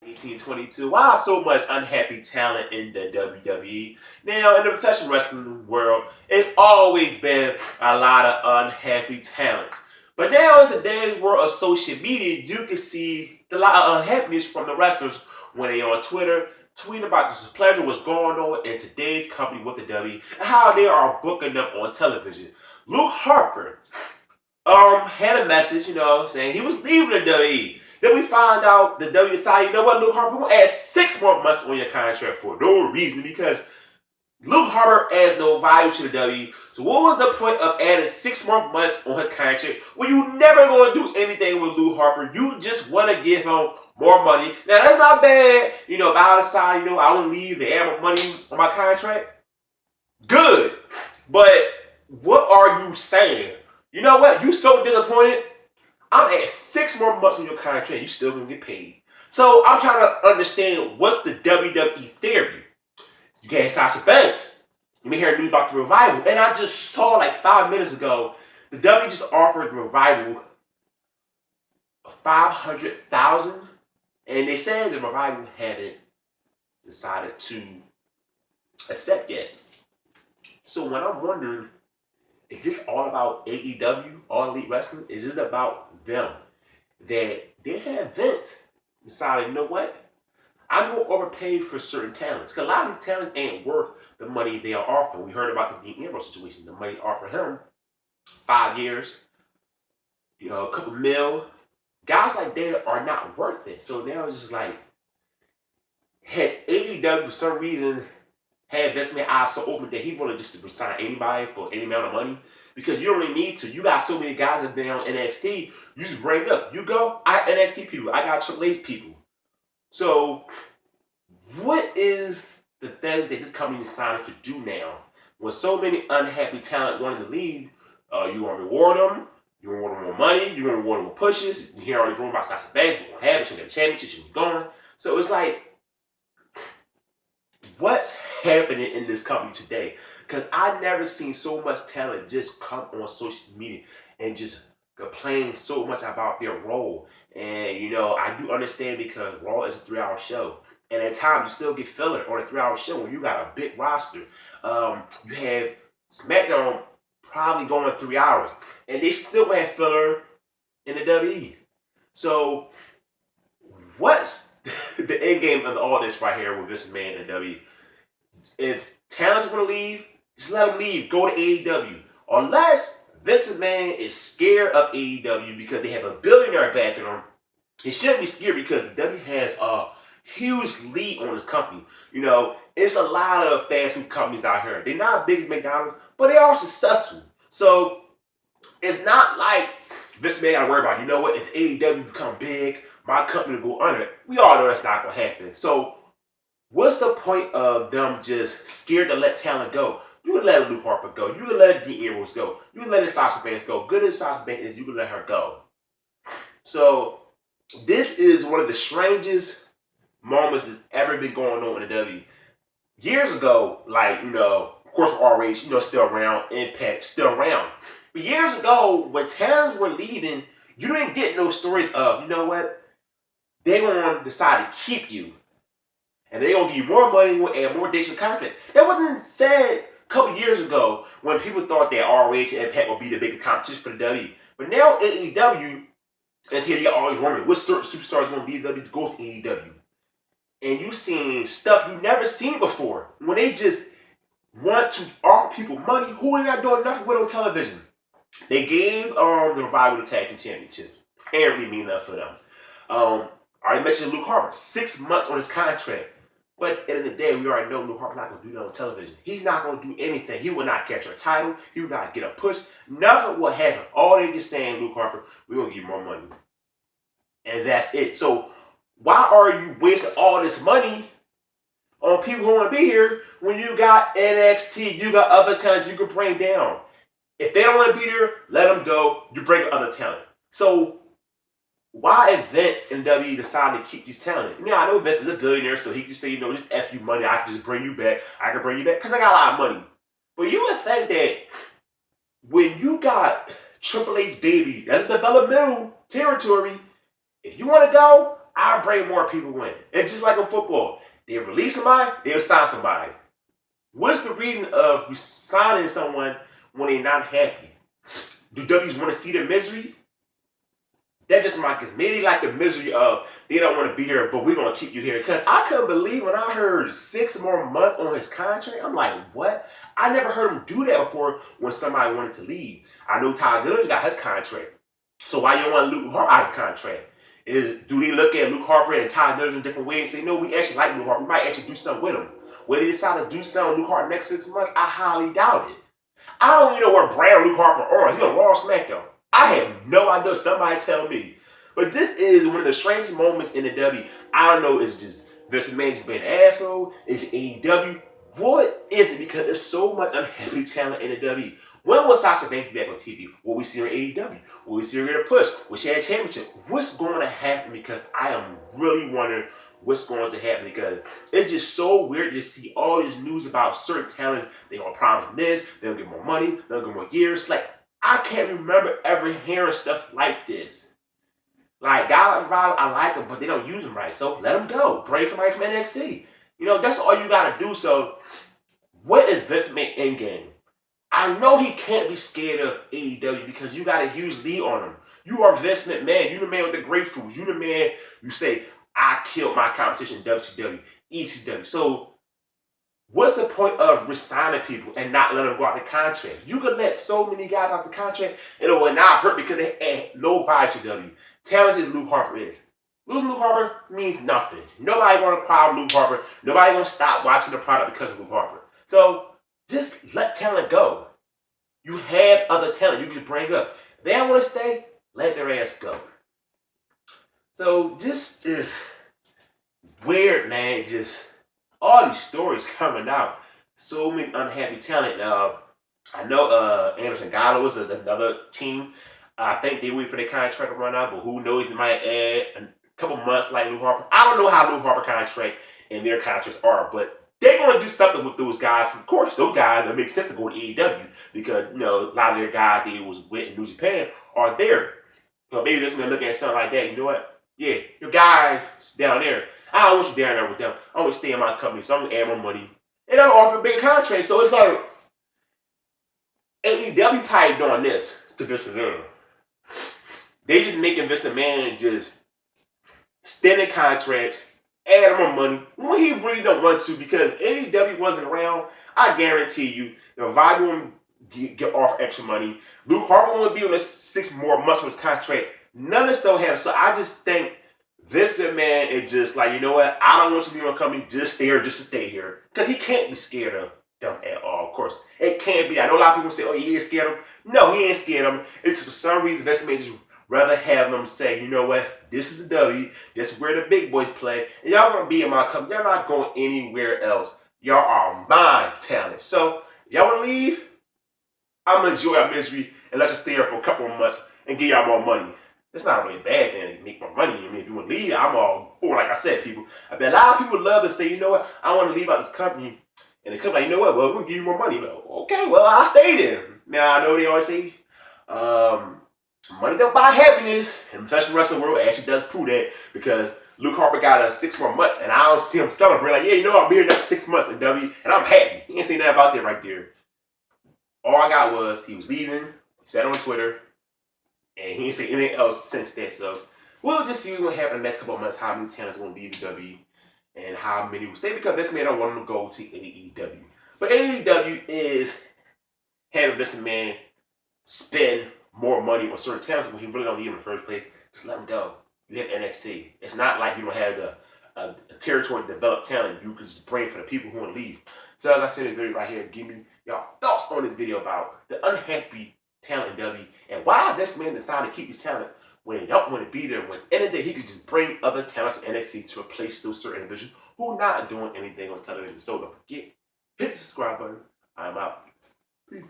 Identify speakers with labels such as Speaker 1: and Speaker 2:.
Speaker 1: 1822. Why so much unhappy talent in the WWE? Now, in the professional wrestling world, it's always been a lot of unhappy talents. But now, in today's world of social media, you can see a lot of unhappiness from the wrestlers when they on Twitter tweeting about the displeasure, what's going on in today's company with the W, and how they are booking them on television. Luke Harper had a message, saying he was leaving the WWE. Then we find out the W decided, you know what, Luke Harper, we're going to add 6 more months on your contract for no reason because Luke Harper adds no value to the W. So what was the point of adding 6 more months on his contract when you never going to do anything with Luke Harper? You just want to give him more money. Now, that's not bad. If I decide, I want to leave and add more money on my contract, good. But what are you saying? You know what? You so disappointed. I'm at 6 more months on your contract. You still gonna get paid. So I'm trying to understand what's the WWE theory. You got Sasha Banks. You may hear news about the revival, and I just saw like 5 minutes ago the WWE just offered the revival $500,000, and they said the revival hadn't decided to accept yet. So when I'm wondering, is this all about AEW, All Elite Wrestling? Is this about them? That they have Vince decided, you know what? I'm going to overpay for certain talents. Because a lot of these talents ain't worth the money they are offering. We heard about the Dean Ambrose situation. The money offered him 5 years, a couple mil. Guys like that are not worth it. So now it's just like, had AEW for some reason had investment eyes so open that he wanted just to sign anybody for any amount of money because you don't really need to. You got so many guys that have been on NXT. You just bring up. You go, I got NXT people. I got Triple H people. So what is the thing that this company decided to do now? With so many unhappy talent wanting to leave, you want to reward them. You want to reward them more money. You want to reward them more pushes. You hear all these rumors about Sasha Banks. We don't have it. She'll get a championship. She'll be going. So it's like, what's happening in this company today? Because I never seen so much talent just come on social media and just complain so much about their role. And I do understand because Raw is a 3-hour show, and at times you still get filler on a 3-hour show when you got a big roster. You have SmackDown probably going 3 hours, and they still have filler in the WWE. So what's the end game of all this right here with this man in the WWE? If talents want to leave, just let them leave. Go to AEW. Unless Vince McMahon is scared of AEW because they have a billionaire backing them. He shouldn't be scared because the W has a huge lead on this company. It's a lot of fast food companies out here. They're not as big as McDonald's, but they are successful. So it's not like Vince McMahon got to worry about, you know what, if AEW become big, my company will go under. We all know that's not going to happen. So what's the point of them just scared to let talent go? You can let Luke Harper go. You can let Dean Ambrose go. You can let Sasha Banks go. Good as Sasha Banks is, you can let her go. So this is one of the strangest moments that's ever been going on in the W. Years ago, of course, RH, still around. Impact, still around. But years ago, when talents were leaving, you didn't get no stories of, you know what, they're going to decide to keep you. And they're going to give you more money and more days of contract. That wasn't said a couple years ago when people thought that RH and Impact would be the biggest competition for the W. But now AEW is here. You're always wondering what certain superstars going to be to go to AEW. And you seeing stuff you never seen before. When they just want to offer people money, who are not doing nothing with on television? They gave the Revival the Tag Team Championships. Ain't really mean enough for them. I already mentioned Luke Harper. 6 months on his contract. But at the end of the day, we already know Luke Harper's not going to do that on television. He's not going to do anything. He will not catch a title. He will not get a push. Nothing will happen. All they just saying, Luke Harper, we're going to give you more money. And that's it. So why are you wasting all this money on people who want to be here when you got NXT, you got other talents you can bring down? If they don't want to be there, let them go. You bring other talent. So why if Vince and WWE decide to keep these talent? I know Vince is a billionaire, so he can say, just F you money. I can just bring you back. I can bring you back because I got a lot of money. But you would think that when you got Triple H baby, that's developmental territory. If you want to go, I bring more people in. And just like in football, they release somebody, they'll sign somebody. What's the reason of signing someone when they're not happy? Do W's want to see their misery? That's just my guess. Maybe like the misery of they don't want to be here, but we're gonna keep you here. Because I couldn't believe when I heard 6 more months on his contract. I'm like, what? I never heard him do that before when somebody wanted to leave. I know Ty Diller's got his contract. So why you don't want Luke Harper out of his contract? Do they look at Luke Harper and Ty Diller in different ways and say, no, we actually like Luke Harper. We might actually do something with him. Whether they decide to do something with Luke Harper next 6 months, I highly doubt it. I don't even know where brand Luke Harper is. He's on Raw SmackDown. I have no idea. Somebody tell me. But this is one of the strangest moments in the W. I don't know. It's just Vince McMahon just being an asshole. It's AEW. What is it? Because there's so much unhappy talent in the W. When will Sasha Banks be back on TV? Will we see her in AEW? Will we see her get a push? Will she have a championship? What's going to happen? Because I am really wondering what's going to happen, because it's just so weird to see all this news about certain talents. They're going to promise this, they'll get more money, they'll get more years. Like, I can't remember ever hearing stuff like this. Like, guys like Rob, I like them, but they don't use them right. So let them go. Bring somebody from NXT. You know, that's all you got to do. So what is Vince McMahon end game? I know he can't be scared of AEW because you got a huge lead on him. You are Vince McMahon. You the man with the grapefruits. You the man, you say, I killed my competition in WCW, ECW. So what's the point of resigning people and not letting them go out the contract? You could let so many guys out the contract and it will not hurt because they add no value to W. Talent as Luke Harper is. Losing Luke Harper means nothing. Nobody going to cry with Luke Harper. Nobody going to stop watching the product because of Luke Harper. So just let talent go. You have other talent you can bring up. If they don't want to stay, let their ass go. So just weird, man. Just all these stories coming out. So many unhappy talent. I know Anderson Gallo was another team. I think they wait for their contract to run out, but who knows? They might add a couple months like Luke Harper. I don't know how Luke Harper contract and their contracts are, but they're going to do something with those guys. Of course, those guys, it makes sense to go to AEW because, you know, a lot of their guys they was with in New Japan are there. So maybe they're going to look at something like that. You know what? Yeah, your guys down there. I don't want you down there with them. I want you to stay in my company, so I'm going to add more money. And I'm offering a bigger contract. So it's like AEW probably doing this to Vince McMahon. They just making Vince McMahon just extending contracts, add more money when he really don't want to, because AEW wasn't around. I guarantee you, the volume get off extra money. Luke Harper will be on this 6 more months with his contract. None of this don't happen. So I just think Vince McMahon is just like, you know what? I don't want you to be on company. Just stay here, just to stay here, because he can't be scared of them at all. Of course, it can't be. I know a lot of people say, "Oh, he ain't scared of them." No, he ain't scared of them. It's for some reason Vince McMahon just rather have them say, you know what, this is the W, this is where the big boys play, and y'all gonna be in my company. Y'all not going anywhere else. Y'all are my talent. So, y'all wanna leave? I'm gonna enjoy our misery and let you stay here for a couple of months and give y'all more money. It's not really a bad thing to make more money. I mean, if you wanna leave, I'm all for, like I said, people. I bet a lot of people love to say, you know what, I wanna leave out this company. And the company like, you know what, well, we're gonna give you more money. Like, okay, well, I'll stay there. Now, I know they always say, money don't buy happiness. And the professional wrestling world actually does prove that, because Luke Harper got 6 more months, and I don't see him celebrate like, yeah, you know, I'll be here next 6 months in W, and I'm happy. He ain't saying nothing about that right there. All I got was he was leaving, he said on Twitter, and he didn't say anything else since that. So we'll just see what's going to happen in the next couple of months, how many talents going to leave the W, and how many will stay, because this man don't want him to go to AEW. But AEW is having this man spend more money on certain talents when he really don't need them in the first place. Just let him go. You have NXT. It's not like you don't have a territory to develop talent you can just bring for the people who want to leave. So as I said in the video right here, give me y'all thoughts on this video about the unhappy talent in W and why this man decided to keep his talents when they don't want to be there. When at the end of the day, he could just bring other talents from NXT to replace those certain individuals who are not doing anything on television. So don't forget, hit the subscribe button. I'm out. Peace.